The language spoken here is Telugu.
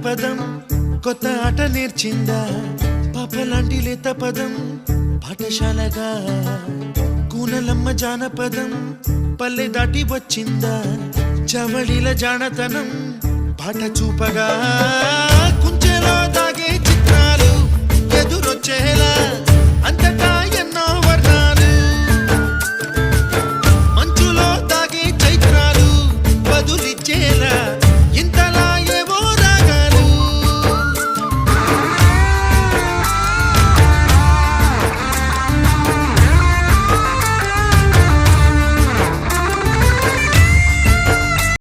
పదం కొత్త ఆట నేర్చిందా పాపలాంటి లేత పదం పాఠశాలగా కూనలమ్మ జానపదం పల్లె దాటి వచ్చిందా చవళిల జానతనం పాట చూపగా కుంచెలో దాగే చిత్రాలు ఎదురొచ్చేలా